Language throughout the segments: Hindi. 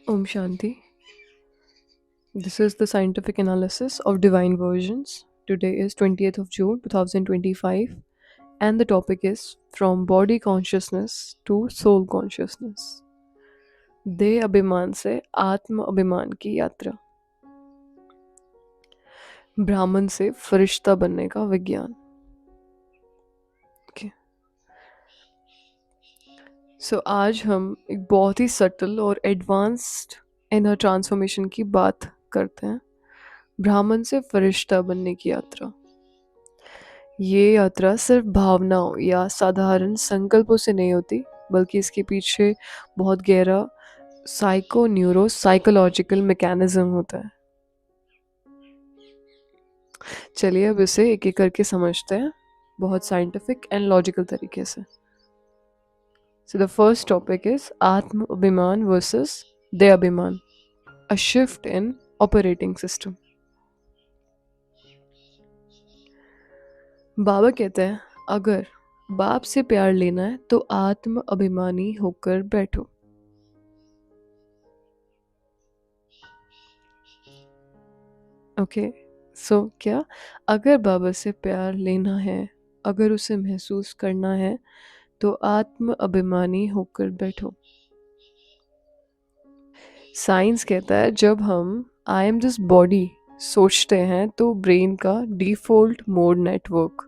Om Shanti. This is the scientific analysis of divine versions. Today is 20th of June 2025 and the topic is from body consciousness to soul consciousness. देह अभिमान से आत्म अभिमान की यात्रा. ब्राह्मण से फरिश्ता बनने का विज्ञान. Okay. So आज हम एक बहुत ही सटल और एडवांस्ड इनर ट्रांसफॉर्मेशन की बात करते हैं. ब्राह्मण से फरिश्ता बनने की यात्रा. ये यात्रा सिर्फ भावनाओं या साधारण संकल्पों से नहीं होती, बल्कि इसके पीछे बहुत गहरा साइकोलॉजिकल मैकेनिज्म होता है. चलिए अब इसे एक एक करके समझते हैं बहुत साइंटिफिक एंड लॉजिकल तरीके से. So the first topic is आत्म अभिमान वर्सेस देह अभिमान, a shift in operating system. बाबा कहते हैं अगर बाप से प्यार लेना है तो आत्म अभिमानी होकर बैठो. ओके, सो क्या अगर बाबा से प्यार लेना है, अगर उसे महसूस करना है तो आत्म अभिमानी होकर बैठो. साइंस कहता है जब हम आई एम दिस बॉडी सोचते हैं तो ब्रेन का डिफॉल्ट मोड नेटवर्क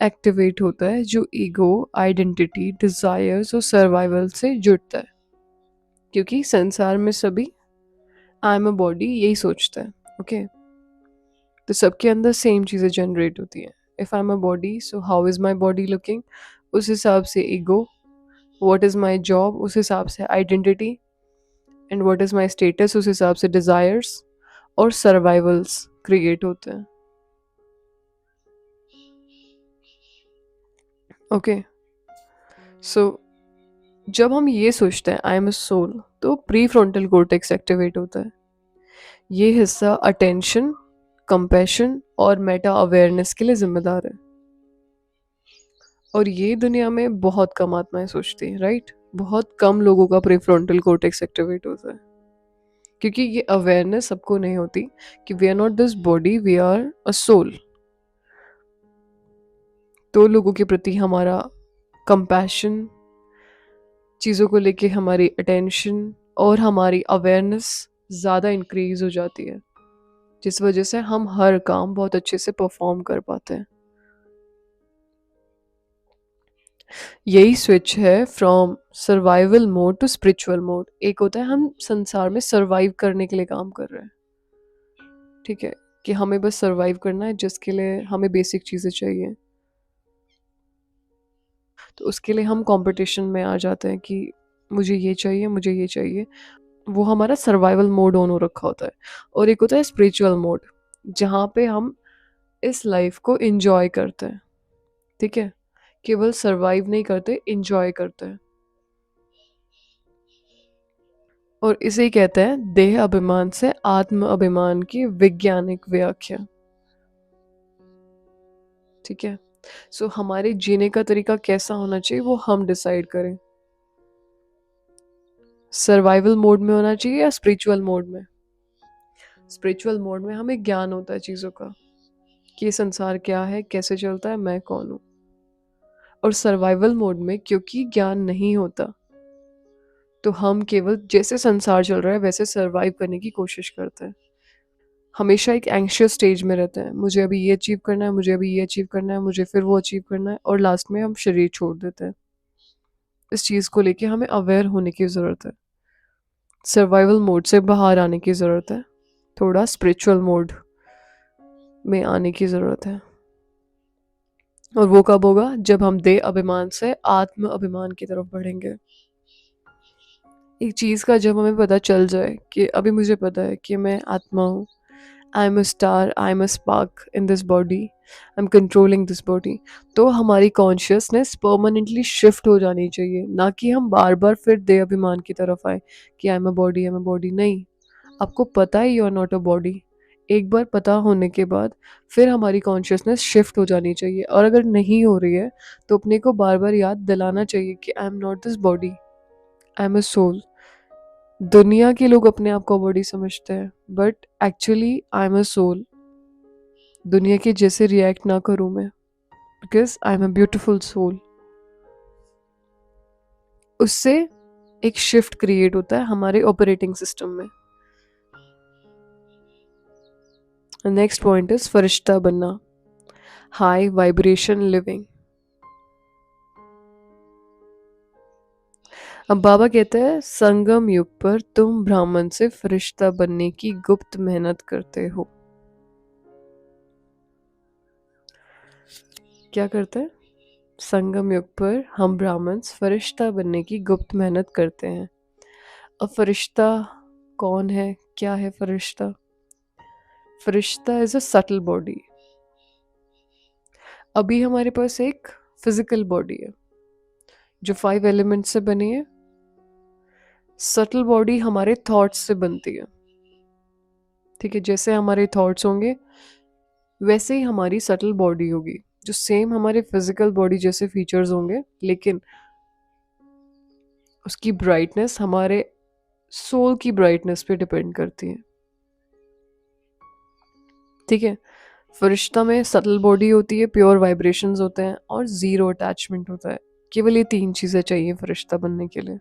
एक्टिवेट होता है जो ईगो, आइडेंटिटी, डिजायर्स और सर्वाइवल से जुड़ता है. क्योंकि संसार में सभी आई एम अ बॉडी यही सोचते हैं. ओके, तो सबके अंदर सेम चीज़ें जनरेट होती हैं. If I am a body so how is my body looking, उस हिसाब से ego. What is my job, उस हिसाब से identity. And what is my status, उस हिसाब से डिज़ायर्स और सर्वाइवल्स क्रिएट होते हैं. ओके, सो जब हम ये सोचते हैं आई एम अ सोल तो प्री फ्रंटल कॉर्टेक्स एक्टिवेट होता है. ये हिस्सा अटेंशन, कंपैशन और मेटा अवेयरनेस के लिए जिम्मेदार है. और ये दुनिया में बहुत कम आत्माएं सोचती हैं, राइट. बहुत कम लोगों का प्रीफ्रंटल कॉर्टेक्स एक्टिवेट होता है क्योंकि ये अवेयरनेस सबको नहीं होती कि we are not this body, we are a soul. तो लोगों के प्रति हमारा कंपैशन, चीज़ों को लेके हमारी अटेंशन और हमारी अवेयरनेस ज़्यादा इंक्रीज हो जाती है, जिस वजह से हम हर काम बहुत अच्छे से परफॉर्म कर पाते हैं. यही स्विच है from survival mode to spiritual mode. एक होता है हम संसार में सर्वाइव करने के लिए काम कर रहे हैं, ठीक है, कि हमें बस सर्वाइव करना है, जिसके लिए हमें बेसिक चीज़ें चाहिए. तो उसके लिए हम कंपटीशन में आ जाते हैं कि मुझे ये चाहिए, मुझे ये चाहिए. वो हमारा सर्वाइवल मोड ऑन हो रखा होता है. और एक होता है स्पिरिचुअल मोड, जहाँ पे हम इस लाइफ को इंजॉय करते हैं, ठीक है, केवल सर्वाइव नहीं करते, इंजॉय करते हैं. और इसे ही कहते हैं देह अभिमान से आत्म अभिमान की वैज्ञानिक व्याख्या. ठीक है, सो हमारे जीने का तरीका कैसा होना चाहिए वो हम डिसाइड करें. सर्वाइवल मोड में होना चाहिए या स्पिरिचुअल मोड में. स्पिरिचुअल मोड में हमें ज्ञान होता है चीज़ों का कि ये संसार क्या है, कैसे चलता है, मैं कौन हूँ. और सर्वाइवल मोड में क्योंकि ज्ञान नहीं होता तो हम केवल जैसे संसार चल रहा है वैसे सर्वाइव करने की कोशिश करते हैं. हमेशा एक एंग्शियस स्टेज में रहते हैं, मुझे अभी ये अचीव करना है, मुझे अभी ये अचीव करना है, मुझे फिर वो अचीव करना है, और लास्ट में हम शरीर छोड़ देते हैं. इस चीज़ को लेके हमें अवेयर होने की ज़रूरत है. सर्वाइवल मोड से बाहर आने की ज़रूरत है, थोड़ा स्पिरिचुअल मोड में आने की ज़रूरत है. और वो कब होगा, जब हम देह अभिमान से आत्म अभिमान की तरफ बढ़ेंगे. एक चीज़ का जब हमें पता चल जाए कि अभी मुझे पता है कि मैं आत्मा हूँ, I am a star, I am a spark in this body, I am controlling this body, तो हमारी कॉन्शियसनेस परमानेंटली शिफ्ट हो जानी चाहिए. ना कि हम बार बार फिर देह अभिमान की तरफ आए कि I am a body, I am a body. नहीं, आपको पता है you are not a body. एक बार पता होने के बाद फिर हमारी कॉन्शियसनेस शिफ्ट हो जानी चाहिए. और अगर नहीं हो रही है तो अपने को बार बार याद दिलाना चाहिए कि I am not this body, I am a soul. दुनिया के लोग अपने आप को बॉडी समझते हैं, but actually I am a soul. दुनिया के जैसे रिएक्ट ना करूं मैं, because I am a beautiful soul. उससे एक शिफ्ट क्रिएट होता है हमारे ऑपरेटिंग सिस्टम में। नेक्स्ट पॉइंट इज फरिश्ता बनना, हाई वाइब्रेशन लिविंग। अब बाबा कहते हैं संगम युग पर तुम ब्राह्मण से फरिश्ता बनने की गुप्त मेहनत करते हो। क्या करते हैं? संगम युग पर हम ब्राह्मण फरिश्ता बनने की गुप्त मेहनत करते हैं। अब फरिश्ता कौन है? क्या है फरिश्ता? फरिश्ता इज अ सटल बॉडी। अभी हमारे पास एक फिजिकल बॉडी है जो 5 एलिमेंट से बनी है। सटल बॉडी हमारे थॉट्स से बनती है। ठीक है, जैसे हमारे थॉट्स होंगे वैसे ही हमारी सटल बॉडी होगी, जो सेम हमारे फिजिकल बॉडी जैसे फीचर्स होंगे, लेकिन उसकी ब्राइटनेस हमारे सोल की ब्राइटनेस पे डिपेंड करती है। ठीक है, फरिश्ता में सटल बॉडी होती है, प्योर वाइब्रेशंस होते हैं और जीरो अटैचमेंट होता है। केवल ये 3 चीजें चाहिए फरिश्ता बनने के लिए।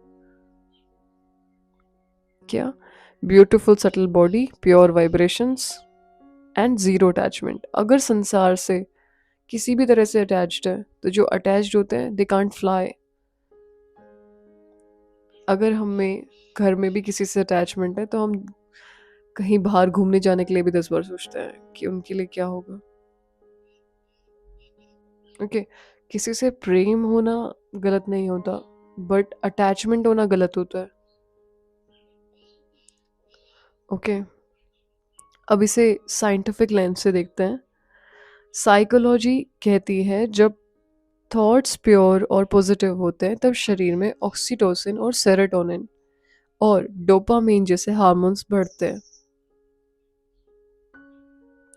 क्या? Beautiful subtle body, pure vibrations and zero attachment. अगर संसार से किसी भी तरह से अटैच्ड है, तो जो अटैच्ड होते हैं दे कांट फ्लाई। अगर हमें घर में भी किसी से अटैचमेंट है, तो हम कहीं बाहर घूमने जाने के लिए भी 10 बार सोचते हैं कि उनके लिए क्या होगा। ओके, किसी से प्रेम होना गलत नहीं होता, बट अटैचमेंट होना गलत होता है। ओके, अब इसे साइंटिफिक लेंस से देखते हैं। साइकोलॉजी कहती है जब थॉट्स प्योर और पॉजिटिव होते हैं, तब शरीर में ऑक्सीटोसिन और सेरोटोनिन और डोपामीन जैसे हार्मोन्स बढ़ते हैं।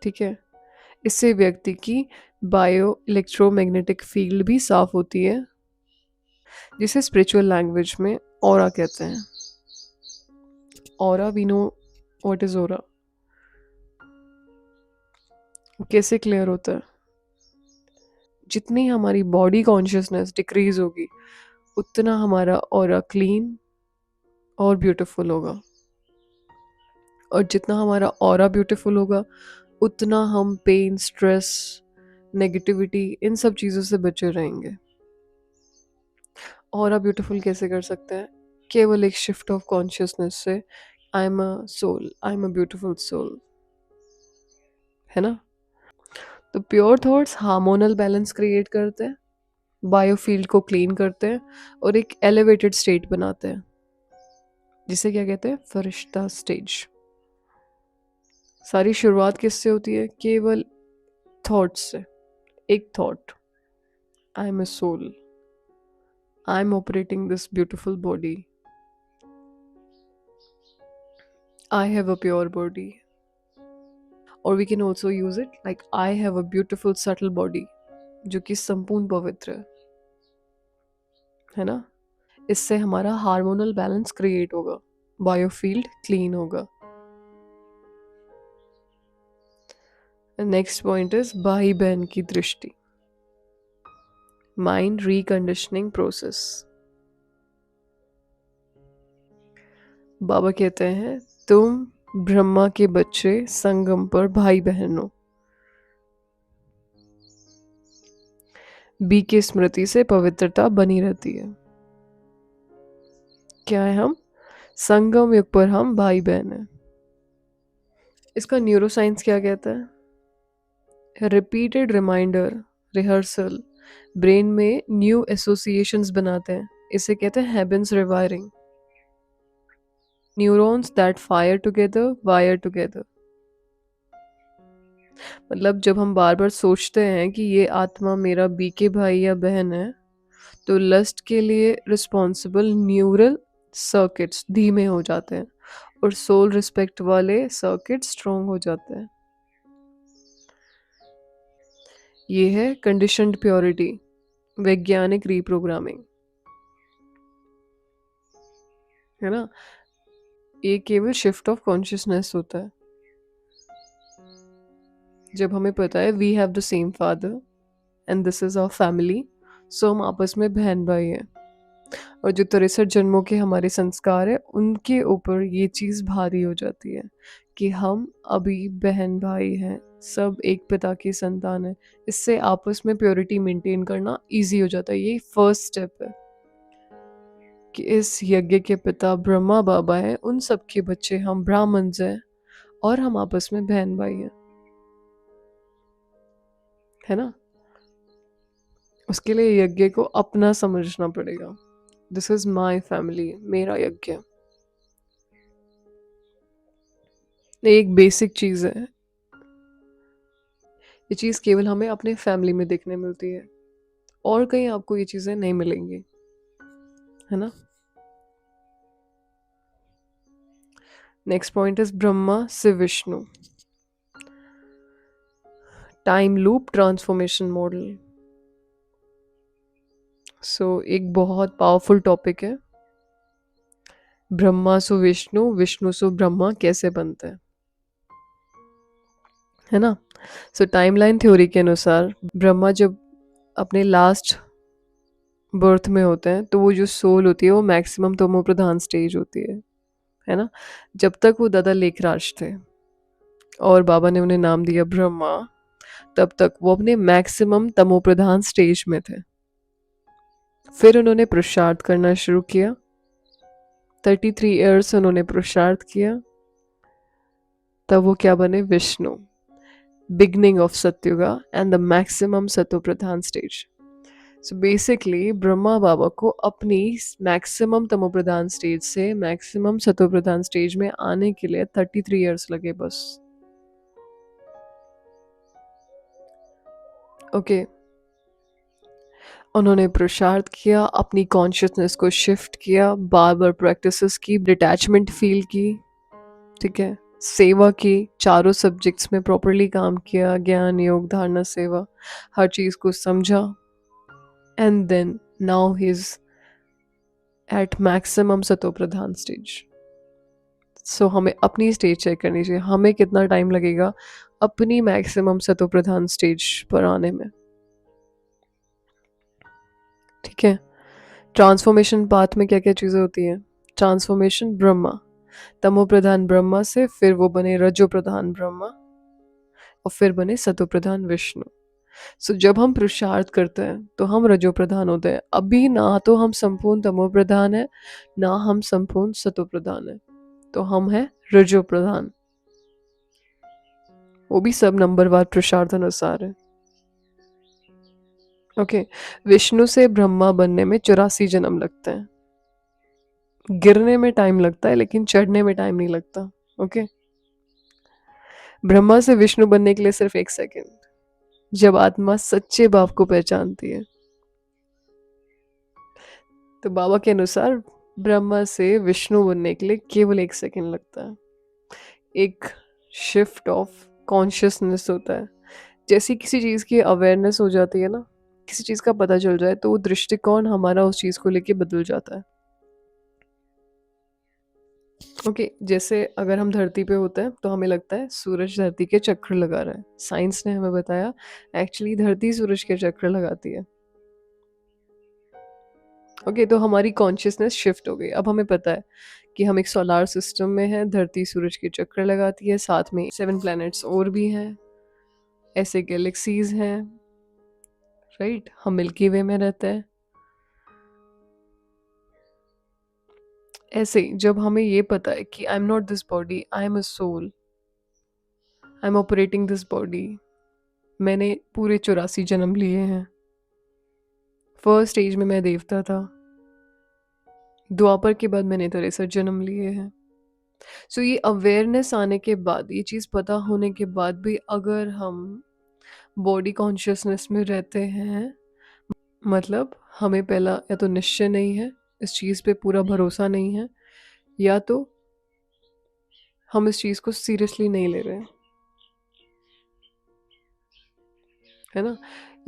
ठीक है, इससे व्यक्ति की बायो इलेक्ट्रोमैग्नेटिक फील्ड भी साफ होती है, जिसे स्पिरिचुअल लैंग्वेज में ऑरा कहते हैं। Aura, we know what is aura. कैसे क्लियर होता है? जितनी हमारी बॉडी कॉन्शियसनेस डिक्रीज होगी, उतना हमारा ऑरा क्लीन और ब्यूटीफुल होगा। और जितना हमारा ऑरा ब्यूटीफुल होगा, उतना हम पेन, स्ट्रेस, नेगेटिविटी, इन सब चीज़ों से बचे रहेंगे। ऑरा ब्यूटीफुल कैसे कर सकते हैं? केवल एक शिफ्ट ऑफ कॉन्शियसनेस से। I am a soul, I am a beautiful soul, है ना? तो pure thoughts hormonal balance create करते हैं, बायोफील्ड को क्लीन करते हैं और एक एलिवेटेड स्टेट बनाते हैं, जिसे क्या कहते हैं? फरिश्ता स्टेज। सारी शुरुआत किससे होती है? केवल थॉट्स से। एक thought, I am a soul, I am operating this beautiful body, I have a pure body. और we can also use it like I have a beautiful subtle body, जो कि संपूर्ण पवित्र है ना? इससे हमारा हार्मोनल बैलेंस क्रिएट होगा, बायोफील्ड क्लीन होगा। नेक्स्ट पॉइंट इज भाई बहन की दृष्टि, माइंड रिकंडीशनिंग प्रोसेस। बाबा कहते हैं तुम ब्रह्मा के बच्चे, संगम पर भाई बहन हो। बी की स्मृति से पवित्रता बनी रहती है। क्या है हम? संगम युग पर हम भाई बहन हैं। इसका न्यूरोसाइंस क्या कहता है? रिपीटेड रिमाइंडर, रिहर्सल ब्रेन में न्यू एसोसिएशंस बनाते हैं। इसे कहते हैं habits rewiring. Neurons that fire together wire together. मतलब जब हम बार बार सोचते हैं कि ये आत्मा मेरा बीके भाई या बहन है, तो लस्ट के लिए रिस्पॉन्सिबल न्यूरल सर्किट्स धीमे हो जाते हैं और सोल रिस्पेक्ट वाले सर्किट स्ट्रॉन्ग हो जाते हैं। ये है कंडीशनड प्योरिटी, वैज्ञानिक रीप्रोग्रामिंग, है ना? ये केवल शिफ्ट ऑफ कॉन्शियसनेस होता है। जब हमें पता है we have the same father and this is our family, so हम आपस में बहन भाई हैं। और जो 63 जन्मों के हमारे संस्कार है उनके ऊपर ये चीज़ भारी हो जाती है कि हम अभी बहन भाई हैं, सब एक पिता की संतान है। इससे आपस में प्योरिटी मेंटेन करना इजी हो जाता है। ये फर्स्ट स्टेप है कि इस यज्ञ के पिता ब्रह्मा बाबा हैं, उन सब के बच्चे हम ब्राह्मण्स हैं और हम आपस में बहन भाई हैं, है ना। उसके लिए यज्ञ को अपना समझना पड़ेगा। दिस इज माई फैमिली, मेरा यज्ञ। ये एक बेसिक चीज है। ये चीज केवल हमें अपने फैमिली में देखने मिलती है और कहीं आपको ये चीजें नहीं मिलेंगी, है ना। नेक्स्ट पॉइंट इज ब्रह्मा से Vishnu, time loop transformation model. So एक बहुत पावरफुल टॉपिक है। ब्रह्मा सु विष्णु, विष्णु सु ब्रह्मा कैसे बनते हैं, है ना। सो टाइमलाइन थ्योरी के अनुसार ब्रह्मा जब अपने लास्ट बर्थ में होते हैं तो वो जो सोल होती है वो मैक्सिमम तमो प्रधान स्टेज होती है ना। जब तक वो दादा लेखराज थे और बाबा ने उन्हें नाम दिया ब्रह्मा, तब तक वो अपने मैक्सिमम तमो प्रधान स्टेज में थे। फिर उन्होंने पुरुषार्थ करना शुरू किया। 33 ईयर्स उन्होंने पुरुषार्थ किया, तब वो क्या बने, Vishnu, beginning of Satyuga and the maximum सतो प्रधान स्टेज। सो बेसिकली ब्रह्मा बाबा को अपनी मैक्सिमम तमो प्रधान स्टेज से मैक्सिमम सतो प्रधान स्टेज में आने के लिए 33 ईयर्स लगे बस। ओके उन्होंने पुरुषार्थ किया, अपनी कॉन्शियसनेस को शिफ्ट किया, बार बार प्रैक्टिसेस की, डिटैचमेंट फील की, ठीक है, सेवा की, चारों सब्जेक्ट्स में प्रॉपरली काम किया, ज्ञान योग धारणा सेवा, हर चीज को समझा। And then now he is at maximum सतो प्रधान स्टेज। सो हमें अपनी स्टेज चेक करनी चाहिए, हमें कितना टाइम लगेगा अपनी मैक्सिमम सतो प्रधान स्टेज पर आने में, ठीक है। ट्रांसफॉर्मेशन पाथ में क्या क्या चीज़ें होती हैं। ट्रांसफॉर्मेशन ब्रह्मा, तमो प्रधान ब्रह्मा से फिर वो बने रजो प्रधान ब्रह्मा और फिर बने सतो प्रधान विष्णु। सो जब हम पुरुषार्थ करते हैं तो हम रजो प्रधान होते हैं। अभी ना तो हम संपूर्ण तमो प्रधान है, ना हम संपूर्ण सतो प्रधान है, तो हम हैं रजो प्रधान। वो भी सब नंबरवार पुरुषार्थ अनुसार है। ओके विष्णु से ब्रह्मा बनने में 84 जन्म लगते हैं। गिरने में टाइम लगता है लेकिन चढ़ने में टाइम नहीं लगता। ओके ब्रह्मा से विष्णु बनने के लिए सिर्फ 1 सेकेंड, जब आत्मा सच्चे भाव को पहचानती है। तो बाबा के अनुसार ब्रह्मा से विष्णु बनने के लिए केवल 1 सेकेंड लगता है। एक शिफ्ट ऑफ कॉन्शियसनेस होता है। जैसी किसी चीज़ की अवेयरनेस हो जाती है ना, किसी चीज़ का पता चल जाए तो वो दृष्टिकोण हमारा उस चीज़ को लेके बदल जाता है। ओके जैसे अगर हम धरती पे होते हैं तो हमें लगता है सूरज धरती के चक्कर लगा रहा है। साइंस ने हमें बताया एक्चुअली धरती सूरज के चक्कर लगाती है। ओके तो हमारी कॉन्शियसनेस शिफ्ट हो गई। अब हमें पता है कि हम एक सोलार सिस्टम में हैं, धरती सूरज के चक्कर लगाती है, साथ में 7 प्लैनेट्स और भी हैं, ऐसे गैलेक्सीज हैं, राइट। हम मिल्की वे में रहते हैं। ऐसे जब हमें ये पता है कि I am not this body, I am a soul, I am operating this body, मैंने पूरे 84 जन्म लिए हैं। फर्स्ट स्टेज में मैं देवता था, द्वापर के बाद मैंने 63 जन्म लिए हैं। सो ये अवेयरनेस आने के बाद, ये चीज़ पता होने के बाद भी अगर हम बॉडी कॉन्शियसनेस में रहते हैं, मतलब हमें पहला या तो निश्चय नहीं है, इस चीज़ पे पूरा भरोसा नहीं है, या तो हम इस चीज़ को सीरियसली नहीं ले रहे हैं, है ना।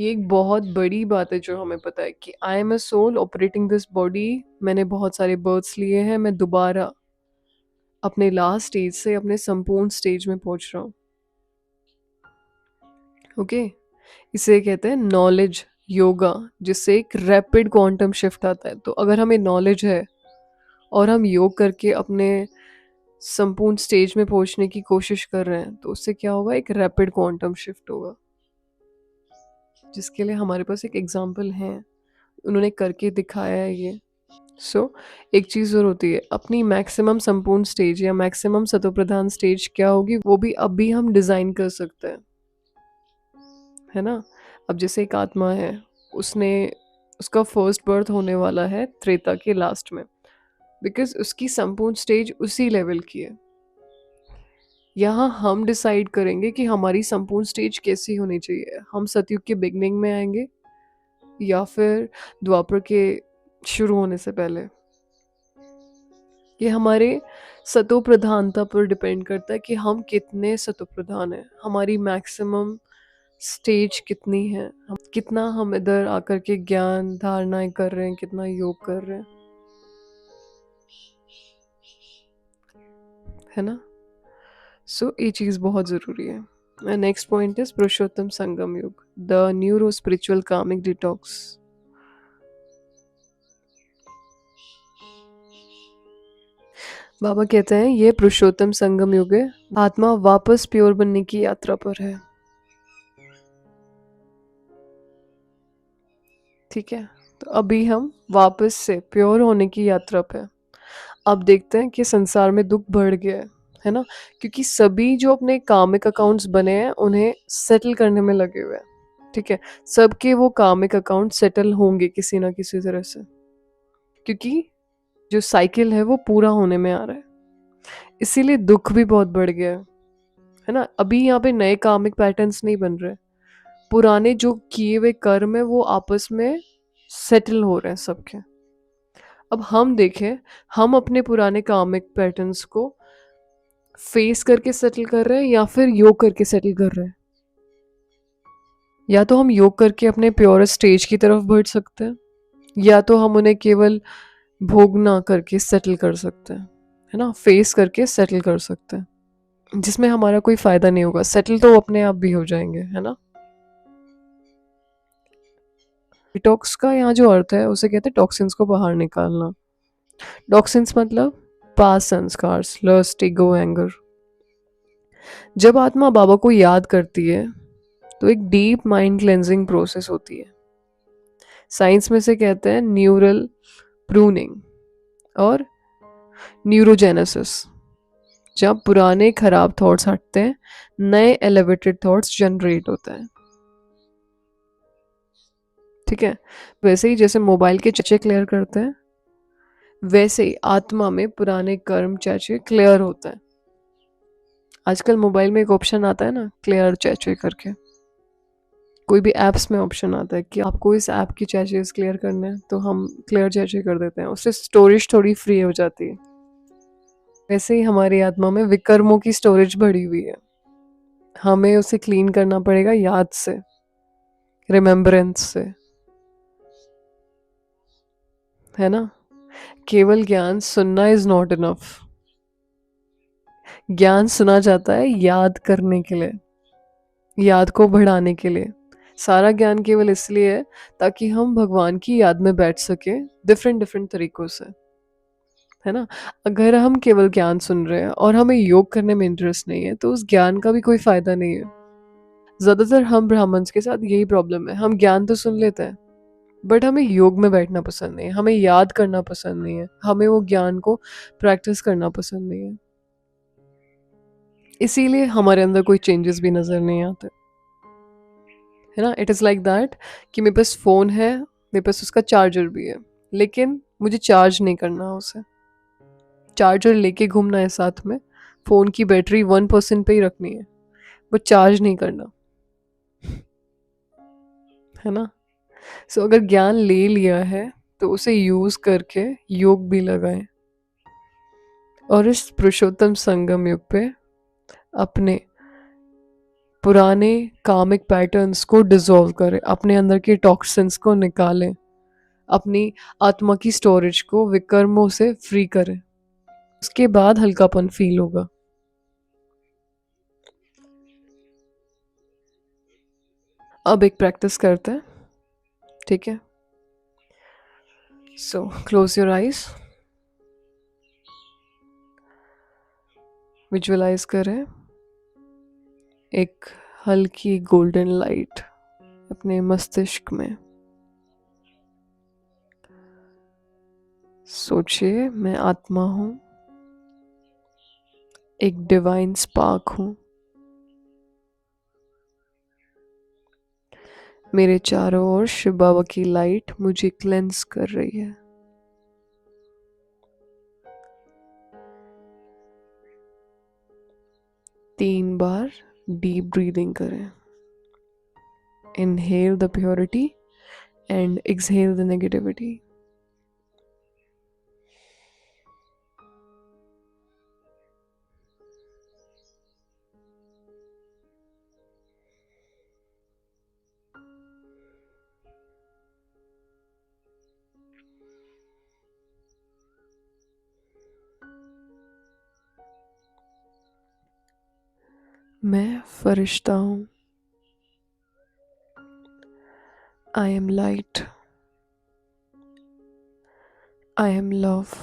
ये एक बहुत बड़ी बात है जो हमें पता है कि I am a soul operating this body, मैंने बहुत सारे बर्थ्स लिए हैं, मैं दोबारा अपने लास्ट स्टेज से अपने संपूर्ण स्टेज में पहुंच रहा हूँ। ओके, इसे कहते हैं नॉलेज योगा, जिससे एक रैपिड क्वांटम शिफ्ट आता है। तो अगर हमें नॉलेज है और हम योग करके अपने संपूर्ण स्टेज में पहुंचने की कोशिश कर रहे हैं, तो उससे क्या होगा, एक रैपिड क्वांटम शिफ्ट होगा, जिसके लिए हमारे पास एक एग्जाम्पल है, उन्होंने करके दिखाया है ये। एक चीज़ और होती है, अपनी मैक्सिमम संपूर्ण स्टेज या मैक्सिमम सतोप्रधान स्टेज क्या होगी, वो भी अभी हम डिज़ाइन कर सकते हैं, है ना। अब जैसे एक आत्मा है, उसने उसका फर्स्ट बर्थ होने वाला है त्रेता के लास्ट में, बिकॉज उसकी संपूर्ण स्टेज उसी लेवल की है। यहाँ हम डिसाइड करेंगे कि हमारी संपूर्ण स्टेज कैसी होनी चाहिए। हम सतयुग के बिगनिंग में आएंगे या फिर द्वापर के शुरू होने से पहले। ये हमारे सतो प्रधानता पर डिपेंड करता है कि हम कितने सतो प्रधान हैं, हमारी मैक्सिमम स्टेज कितनी है, हम कितना हम इधर आकर के ज्ञान धारणाएं कर रहे हैं, कितना योग कर रहे हैं, है ना। ये चीज़ बहुत ज़रूरी है। नेक्स्ट पॉइंट इज पुरुषोत्तम संगम युग, the neuro spiritual karmic detox. बाबा कहते हैं ये पुरुषोत्तम संगम युग है, आत्मा वापस प्योर बनने की यात्रा पर है। ठीक है, तो अभी हम वापस से प्योर होने की यात्रा पे। अब देखते हैं कि संसार में दुख बढ़ गया है ना, क्योंकि सभी जो अपने कामिक अकाउंट्स बने हैं उन्हें सेटल करने में लगे हुए हैं। ठीक है, सबके वो कामिक अकाउंट सेटल होंगे किसी ना किसी तरह से, क्योंकि जो साइकिल है वो पूरा होने में आ रहा है, इसीलिए दुख भी बहुत बढ़ गया है ना। अभी यहाँ पे नए कामिक पैटर्न्स नहीं बन रहे, पुराने जो किए हुए कर्म है वो आपस में सेटल हो रहे हैं सबके। अब हम देखें, हम अपने पुराने कामिक पैटर्न्स को फेस करके सेटल कर रहे हैं या फिर योग करके सेटल कर रहे हैं। या तो हम योग करके अपने प्योरेस्ट स्टेज की तरफ बढ़ सकते हैं, या तो हम उन्हें केवल भोग ना करके सेटल कर सकते हैं, है ना, फेस करके सेटल कर सकते हैं, जिसमें हमारा कोई फायदा नहीं होगा। सेटल तो अपने आप भी हो जाएंगे, है ना। डिटॉक्स का यहाँ जो अर्थ है उसे कहते हैं टॉक्सिन्स को बाहर निकालना। टॉक्सिन्स मतलब पास संस्कार, लस्ट, ईगो, एंगर। जब आत्मा बाबा को याद करती है तो एक डीप माइंड क्लेंजिंग प्रोसेस होती है। साइंस में से कहते हैं न्यूरल प्रूनिंग और न्यूरोजेनेसिस। जब पुराने खराब थॉट्स हटते हैं, नए एलिवेटेड थॉट्स जनरेट होते हैं। ठीक है, वैसे ही जैसे मोबाइल के चर्चे क्लियर करते हैं, वैसे ही आत्मा में पुराने कर्म चर्चे क्लियर होते हैं। आजकल मोबाइल में एक ऑप्शन आता है ना, क्लियर चर्चे करके, कोई भी ऐप्स में ऑप्शन आता है कि आपको इस ऐप की चर्चेज क्लियर करने हैं, तो हम क्लियर चर्चे कर देते हैं, उससे स्टोरेज थोड़ी फ्री हो जाती है। वैसे ही हमारी आत्मा में विकर्मों की स्टोरेज बढ़ी हुई है, हमें उसे क्लीन करना पड़ेगा याद से, रिमेम्बरेंस से, है ना। केवल ज्ञान सुनना इज नॉट इनफ। ज्ञान सुना जाता है याद करने के लिए, याद को बढ़ाने के लिए। सारा ज्ञान केवल इसलिए है ताकि हम भगवान की याद में बैठ सके डिफरेंट डिफरेंट तरीकों से, है ना। अगर हम केवल ज्ञान सुन रहे हैं और हमें योग करने में इंटरेस्ट नहीं है, तो उस ज्ञान का भी कोई फायदा नहीं है। ज्यादातर हम ब्राह्मण्स के साथ यही प्रॉब्लम है, हम ज्ञान तो सुन लेते हैं बट हमें योग में बैठना पसंद नहीं है, हमें याद करना पसंद नहीं है, हमें वो ज्ञान को प्रैक्टिस करना पसंद नहीं है। इसीलिए हमारे अंदर कोई चेंजेस भी नजर नहीं आते, है ना। इट इज़ लाइक दैट कि मेरे पास फ़ोन है, मेरे पास उसका चार्जर भी है, लेकिन मुझे चार्ज नहीं करना उसे। चार्जर लेके घूमना है साथ में, फ़ोन की बैटरी 1% पे ही रखनी है, बट चार्ज नहीं करना, है ना। अगर ज्ञान ले लिया है तो उसे यूज़ करके योग भी लगाएं, और इस पुरुषोत्तम संगम युग पे अपने पुराने कामिक पैटर्न्स को डिसॉल्व करें, अपने अंदर के टॉक्सिन्स को निकालें, अपनी आत्मा की स्टोरेज को विकर्मों से फ्री करें। उसके बाद हल्कापन फील होगा। अब एक प्रैक्टिस करते हैं, ठीक है? So close your eyes, visualise करें एक हल्की गोल्डन लाइट अपने मस्तिष्क में। सोचिए मैं आत्मा हूँ, एक डिवाइन स्पार्क हूँ। मेरे चारों ओर शिव बाबा की लाइट मुझे क्लेंस कर रही है। तीन बार डीप ब्रीदिंग करें। Inhale the purity and exhale the negativity. मैं फरिश्ता हूँ। I M light. I am love.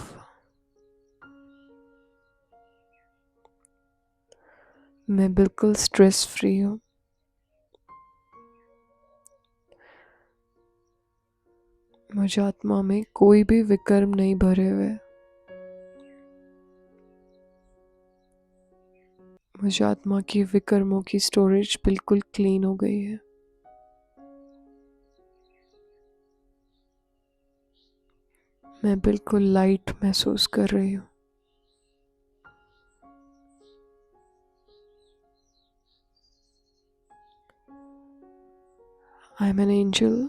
मैं बिल्कुल स्ट्रेस फ्री हूँ। मुझे आत्मा में कोई भी विकर्म नहीं भरे हुए। मुझे आत्मा की विकर्मों की स्टोरेज बिल्कुल क्लीन हो गई है। मैं बिल्कुल लाइट महसूस कर रही हूँ। I am an angel.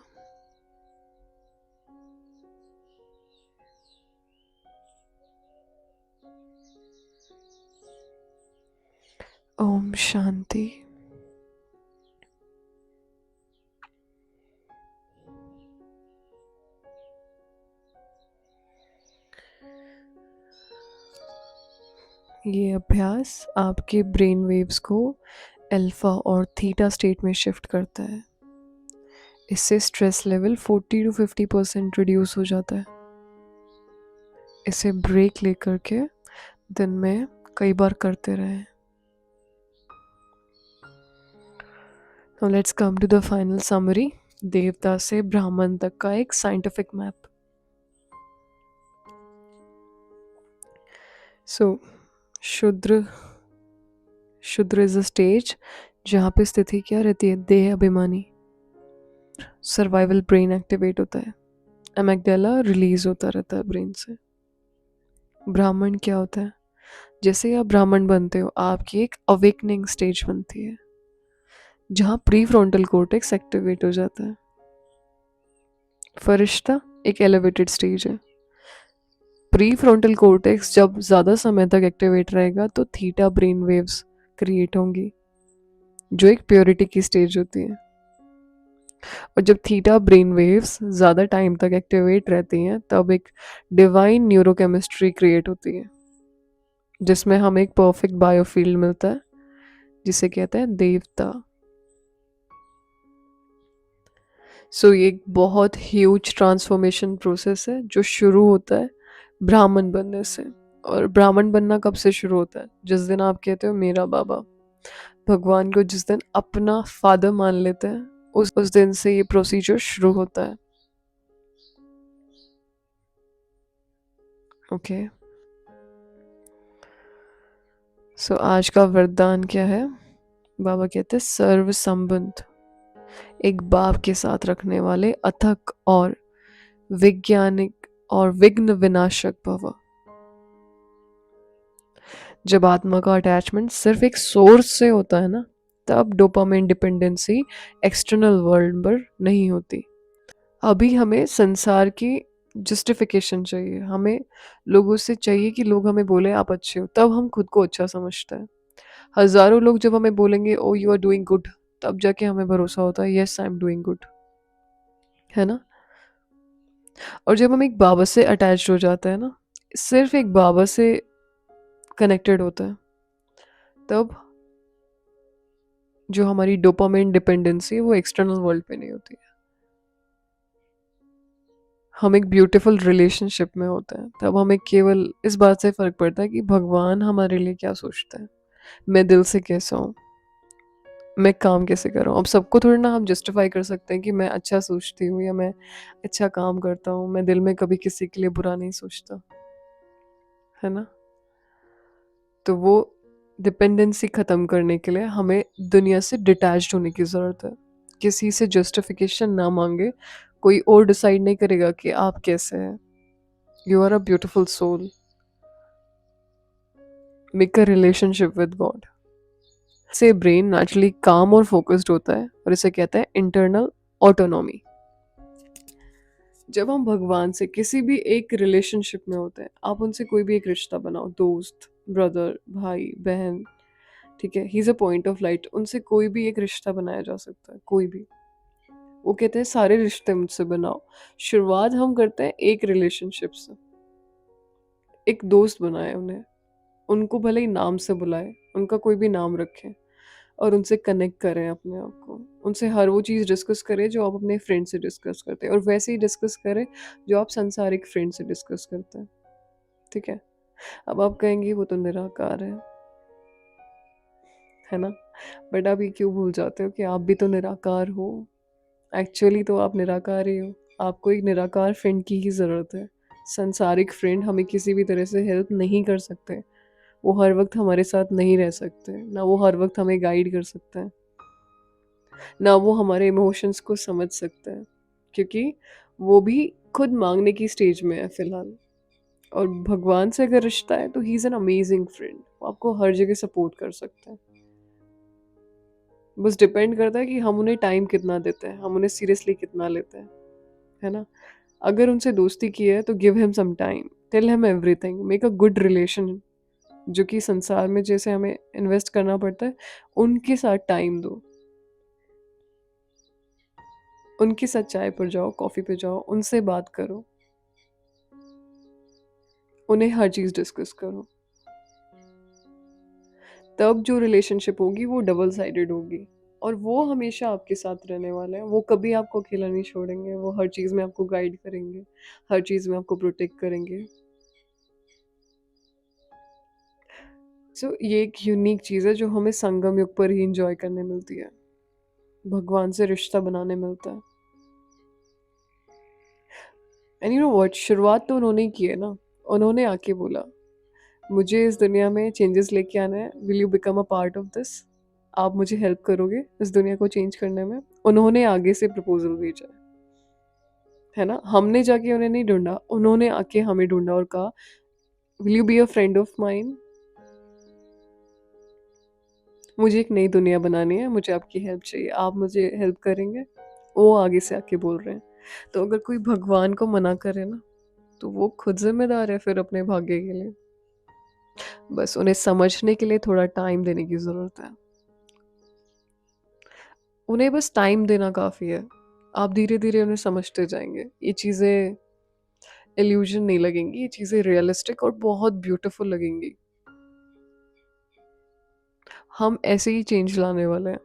ओम शांति। ये अभ्यास आपके ब्रेन वेव्स को अल्फा और थीटा स्टेट में शिफ्ट करता है। इससे स्ट्रेस लेवल 40 to 50% रिड्यूस हो जाता है। इसे ब्रेक लेकर के दिन में कई बार करते रहें। Now let's come to the final summary. देवता से ब्राह्मण तक का एक साइंटिफिक मैप। सो शूद्र शूद्र इज अ स्टेज जहाँ पे स्थिति क्या रहती है, देह अभिमानी। सर्वाइवल ब्रेन एक्टिवेट होता है, एमेग्डाला रिलीज होता रहता है ब्रेन से। ब्राह्मण क्या होता है, जैसे आप ब्राह्मण बनते हो आपकी एक अवेकनिंग स्टेज बनती है जहाँ प्री फ्रंटल कॉर्टेक्स एक्टिवेट हो जाता है। फरिश्ता एक एलिवेटेड स्टेज है। प्री फ्रंटल कॉर्टेक्स जब ज़्यादा समय तक एक्टिवेट रहेगा तो थीटा ब्रेन वेव्स क्रिएट होंगी जो एक प्योरिटी की स्टेज होती है। और जब थीटा ब्रेन वेव्स ज़्यादा टाइम तक एक्टिवेट रहती हैं तब एक डिवाइन न्यूरोकेमिस्ट्री क्रिएट होती है जिसमें हमें एक परफेक्ट बायोफील्ड मिलता है जिसे कहते हैं देवता। सो ये एक बहुत ह्यूज ट्रांसफॉर्मेशन प्रोसेस है जो शुरू होता है ब्राह्मण बनने से। और ब्राह्मण बनना कब से शुरू होता है, जिस दिन आप कहते हो मेरा बाबा, भगवान को जिस दिन अपना फादर मान लेते हैं उस दिन से ये प्रोसीजर शुरू होता है। ओके सो आज का वरदान क्या है, बाबा कहते हैं सर्व संबंध एक बाप के साथ रखने वाले अथक और वैज्ञानिक और विघ्न विनाशक भव। जब आत्मा का अटैचमेंट सिर्फ एक सोर्स से होता है ना तब डोपामाइन डिपेंडेंसी एक्सटर्नल वर्ल्ड पर नहीं होती। अभी हमें संसार की जस्टिफिकेशन चाहिए, हमें लोगों से चाहिए कि लोग हमें बोले आप अच्छे हो, तब हम खुद को अच्छा समझते हैं। हजारों लोग जब हमें बोलेंगे ओ यू आर डूइंग गुड, तब जाके हमें भरोसा होता है yes I am doing good, है ना। और जब हम एक बाबा से अटैच हो जाते हैं ना, सिर्फ एक बाबा से कनेक्टेड होता है, तब जो हमारी डोपामाइन डिपेंडेंसी है वो एक्सटर्नल वर्ल्ड पे नहीं होती है। हम एक ब्यूटीफुल रिलेशनशिप में होते हैं, तब हमें केवल इस बात से फ़र्क पड़ता है कि भगवान हमारे लिए क्या सोचते हैं, मैं दिल से कैसा हूँ, मैं काम कैसे कर रहा हूँ। अब सबको थोड़ी ना हम जस्टिफाई कर सकते हैं कि मैं अच्छा सोचती हूँ या मैं अच्छा काम करता हूँ, मैं दिल में कभी किसी के लिए बुरा नहीं सोचता, है ना। तो वो डिपेंडेंसी ख़त्म करने के लिए हमें दुनिया से डिटैच्ड होने की ज़रूरत है। किसी से जस्टिफिकेशन ना मांगे, कोई और डिसाइड नहीं करेगा कि आप कैसे हैं। You are a beautiful soul, make a relationship with God. से ब्रेन नेचुरली काम और फोकस्ड होता है और इसे कहते हैं इंटरनल ऑटोनॉमी। जब हम भगवान से किसी भी एक रिलेशनशिप में होते हैं, आप उनसे कोई भी एक रिश्ता बनाओ, दोस्त, ब्रदर, भाई, बहन, ठीक है, ही is a point of light, उनसे कोई भी एक रिश्ता बनाया जा सकता है, कोई भी। वो कहते हैं सारे रिश्ते मुझसे बनाओ। शुरुआत हम करते हैं एक रिलेशनशिप से, एक दोस्त बनाए उन्हें, उनको भले ही नाम से बुलाए, उनका कोई भी नाम रखें और उनसे कनेक्ट करें अपने आप को। उनसे हर वो चीज़ डिस्कस करें जो आप अपने फ्रेंड से डिस्कस करते हैं, और वैसे ही डिस्कस करें जो आप संसारिक फ्रेंड से डिस्कस करते हैं, ठीक है। अब आप कहेंगे वो तो निराकार है ना। बट आप ये क्यों भूल जाते हो कि आप भी तो निराकार हो। एक्चुअली तो आप निराकार ही हो। आपको एक निराकार फ्रेंड की ही ज़रूरत है। संसारिक फ्रेंड हमें किसी भी तरह से हेल्प नहीं कर सकते। वो हर वक्त हमारे साथ नहीं रह सकते, ना वो हर वक्त हमें गाइड कर सकते हैं, ना वो हमारे इमोशंस को समझ सकते हैं, क्योंकि वो भी खुद मांगने की स्टेज में है फिलहाल। और भगवान से अगर रिश्ता है तो he is an amazing friend, वो आपको हर जगह सपोर्ट कर सकते हैं। बस डिपेंड करता है कि हम उन्हें टाइम कितना देते हैं, हम उन्हें सीरियसली कितना लेते हैं, है ना। अगर उनसे दोस्ती की है तो give him some time, tell him everything, make a good relation. जो कि संसार में जैसे हमें इन्वेस्ट करना पड़ता है, उनके साथ टाइम दो, उनके साथ चाय पर जाओ, कॉफ़ी पे जाओ, उनसे बात करो, उन्हें हर चीज़ डिस्कस करो। तब जो रिलेशनशिप होगी वो डबल साइडेड होगी, और वो हमेशा आपके साथ रहने वाले हैं। वो कभी आपको अकेला नहीं छोड़ेंगे, वो हर चीज़ में आपको गाइड करेंगे, हर चीज़ में आपको प्रोटेक्ट करेंगे। सो ये एक यूनिक चीज़ है जो हमें संगम युग पर ही इंजॉय करने मिलती है, भगवान से रिश्ता बनाने मिलता है। एंड यू नो व्हाट, शुरुआत तो उन्होंने ही की है ना। उन्होंने आके बोला मुझे इस दुनिया में चेंजेस लेके आना है, will you become a part of this. आप मुझे हेल्प करोगे इस दुनिया को चेंज करने में। उन्होंने आगे से प्रपोजल भेजा है ना। हमने जाके उन्हें नहीं ढूंढा, उन्होंने आके हमें ढूंढा और कहा will you be a friend of mine, मुझे एक नई दुनिया बनानी है, मुझे आपकी हेल्प चाहिए, आप मुझे हेल्प करेंगे। वो आगे से आके बोल रहे हैं। तो अगर कोई भगवान को मना करे ना, तो वो खुद जिम्मेदार है फिर अपने भाग्य के लिए। बस उन्हें समझने के लिए थोड़ा टाइम देने की ज़रूरत है। उन्हें बस टाइम देना काफ़ी है। आप धीरे-धीरे उन्हें समझते जाएँगे। ये चीज़ें इल्यूज़न नहीं लगेंगी, ये चीज़ें रियलिस्टिक और बहुत ब्यूटीफुल लगेंगी। हम ऐसे ही चेंज लाने वाले हैं।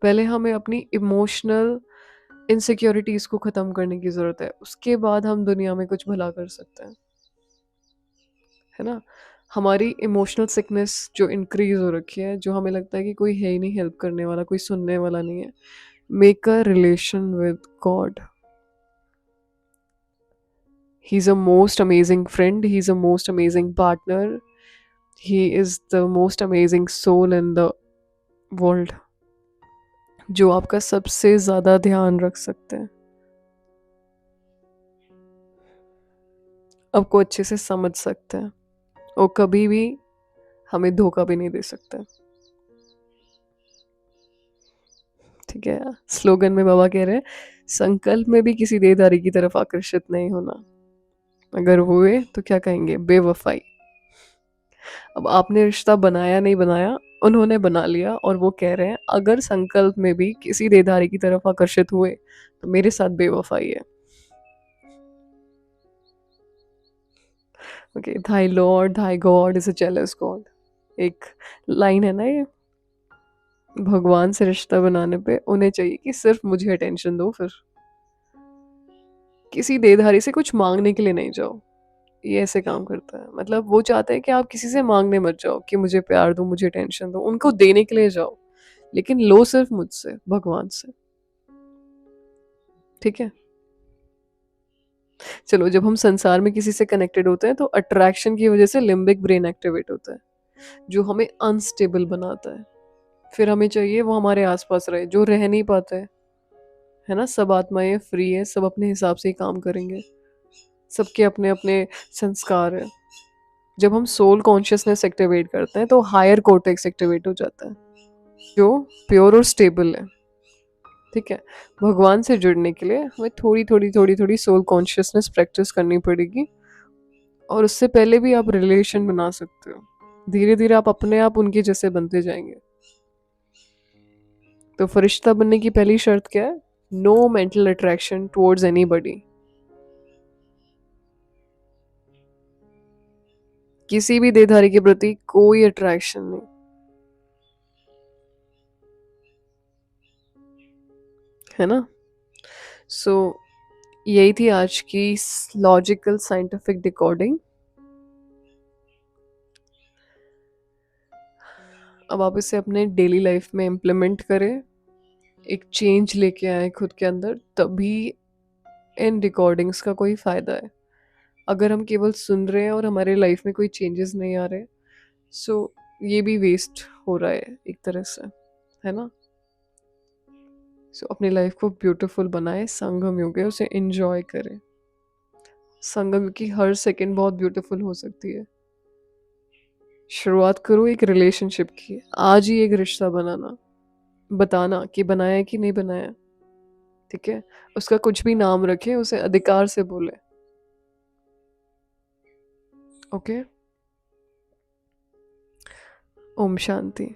पहले हमें अपनी इमोशनल इनसिक्योरिटीज़ को ख़त्म करने की ज़रूरत है। उसके बाद हम दुनिया में कुछ भला कर सकते हैं, है ना? हमारी इमोशनल सिकनेस जो इंक्रीज़ हो रखी है, जो हमें लगता है कि कोई है ही नहीं हेल्प करने वाला, कोई सुनने वाला नहीं है। Make a relation with God. He is a most amazing friend, he is a most amazing partner, he is the most amazing soul in the world, जो आपका सबसे ज़्यादा ध्यान रख सकते हैं, आपको अच्छे से समझ सकते हैं, और कभी भी हमें धोखा भी नहीं दे सकते। ठीक है, स्लोगन में बाबा कह रहे हैं संकल्प में भी किसी देहधारी की तरफ आकर्षित नहीं होना। अगर हुए तो क्या कहेंगे, बेवफाई। अब आपने रिश्ता बनाया नहीं बनाया, उन्होंने बना लिया, और वो कह रहे हैं अगर संकल्प में भी किसी देहधारी की तरफ आकर्षित हुए तो मेरे साथ बेवफाई है। Okay, thy God is a jealous God, एक लाइन है ना ये। भगवान से रिश्ता बनाने पे उन्हें चाहिए कि सिर्फ मुझे अटेंशन दो, फिर किसी देधारी से कुछ मांगने के लिए नहीं जाओ। ये ऐसे काम करता है, मतलब वो चाहते हैं कि आप किसी से मांगने मत जाओ कि मुझे प्यार दो, मुझे टेंशन दो, उनको देने के लिए जाओ, लेकिन लो सिर्फ मुझसे, भगवान से। ठीक है। चलो, जब हम संसार में किसी से कनेक्टेड होते हैं तो अट्रैक्शन की वजह से लिम्बिक ब्रेन एक्टिवेट होता है, जो हमें अनस्टेबल बनाता है। फिर हमें चाहिए वो हमारे आसपास रहे, जो रह नहीं पाता है ना। सब आत्माएं फ्री है, सब अपने हिसाब से ही काम करेंगे, सबके अपने अपने संस्कार है। जब हम सोल कॉन्शियसनेस एक्टिवेट करते हैं तो हायर कोर्टेक्स एक्टिवेट हो जाता है, जो प्योर और स्टेबल है। ठीक है। भगवान से जुड़ने के लिए हमें थोड़ी थोड़ी सोल कॉन्शियसनेस प्रैक्टिस करनी पड़ेगी, और उससे पहले भी आप रिलेशन बना सकते हो। धीरे धीरे आप अपने आप उनके जैसे बनते जाएंगे। तो फरिश्ता बनने की पहली शर्त क्या है? No mental attraction towards anybody. किसी भी देहधारी के प्रति कोई अट्रैक्शन नहीं, है ना। सो यही थी आज की लॉजिकल साइंटिफिक डिकोडिंग। अब आप इसे अपने डेली लाइफ में इम्प्लीमेंट करें, एक चेंज लेके आए खुद के अंदर, तभी इन रिकॉर्डिंग्स का कोई फ़ायदा है। अगर हम केवल सुन रहे हैं और हमारे लाइफ में कोई चेंजेस नहीं आ रहे, सो ये भी वेस्ट हो रहा है एक तरह से, है ना। सो अपनी लाइफ को ब्यूटीफुल बनाए, संगम योग है उसे एंजॉय करें। संगम की हर सेकंड बहुत ब्यूटीफुल हो सकती है। शुरुआत करो एक रिलेशनशिप की, आज ही एक रिश्ता बनाना, बताना कि बनाया है कि नहीं बनाया। ठीक है। उसका कुछ भी नाम रखे, उसे अधिकार से बोले। ओके। ओम शांति।